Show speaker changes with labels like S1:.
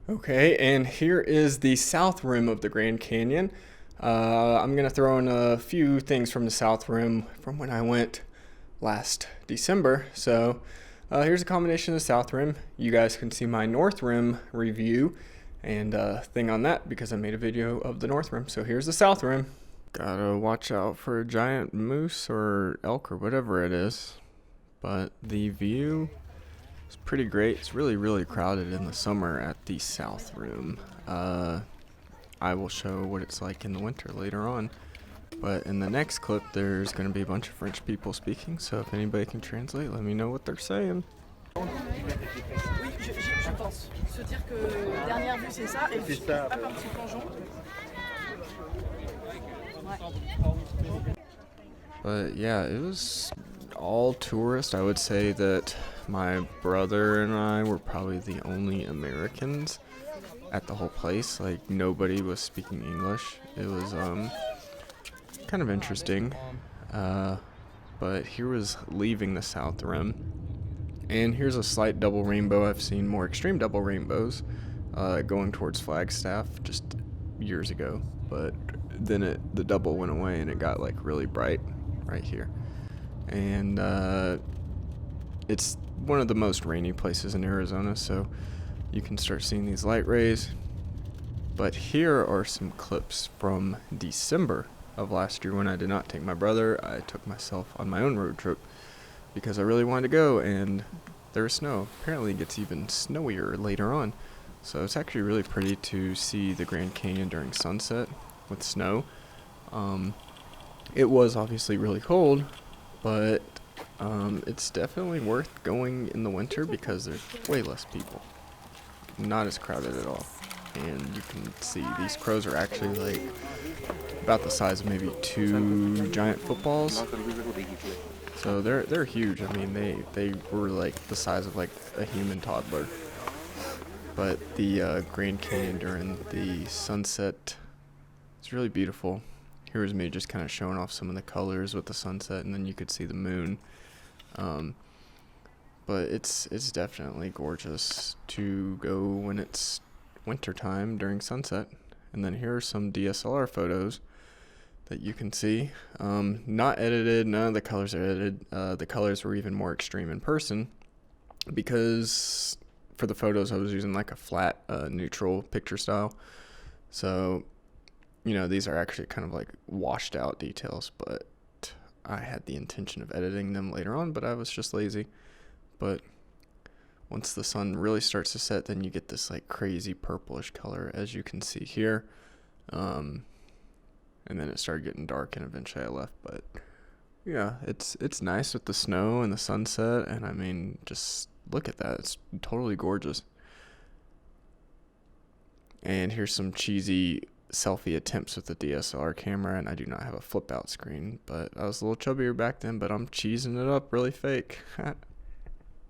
S1: Okay, and here is the south rim of the Grand Canyon. I'm going to throw in a few things from the south rim from when I went last December. Here's a combination of the south rim. You guys can see my north rim review and thing on that because I made a video of the north rim. So here's the south rim. Gotta watch out for a giant moose or elk or whatever it is. But the view, it's pretty great. It's really crowded in the summer at the South Rim. I will show what it's like in the winter later on. But in the next clip, there's going to be a bunch of French people speaking. So if anybody can translate, let me know what they're saying.
S2: Oui, je pense. Se dire que dernière vue c'est ça, et puis à part ce plongeon.
S1: But yeah, it was all tourists. I would say that my brother and I were probably the only Americans at the whole place. Like, nobody was speaking English. It was kind of interesting. But here was leaving the South Rim. And here's a slight double rainbow. I've seen more extreme double rainbows going towards Flagstaff just years ago. But then the double went away and it got like really bright right here. And it's one of the most rainy places in Arizona, so you can start seeing these light rays. But here are some clips from December of last year when I did not take my brother. I took myself on my own road trip because I really wanted to go, and there was snow. Apparently it gets even snowier later on. So it's actually really pretty to see the Grand Canyon during sunset with snow. It was obviously really cold, but it's definitely worth going in the winter because there's way less people. Not as crowded at all. And you can see these crows are actually like about the size of maybe 2 giant footballs. So they're huge. I mean, they were like the size of like a human toddler. But the Grand Canyon during the sunset, it's really beautiful. Here was me just kind of showing off some of the colors with the sunset, and then you could see the moon. But it's definitely gorgeous to go when it's wintertime during sunset. And then here are some DSLR photos that you can see. Not edited, none of the colors are edited. The colors were even more extreme in person because for the photos I was using like a flat neutral picture style. So, you know, these are actually kind of like washed out details, but I had the intention of editing them later on, but I was just lazy. But once the sun really starts to set, then you get this like crazy purplish color, as you can see here. And then it started getting dark, and eventually I left. But yeah, it's nice with the snow and the sunset, and I mean, just look at that. It's totally gorgeous. And here's some cheesy selfie attempts with the DSLR camera, and I do not have a flip out screen, but I was a little chubbier back then, but I'm cheesing it up really fake.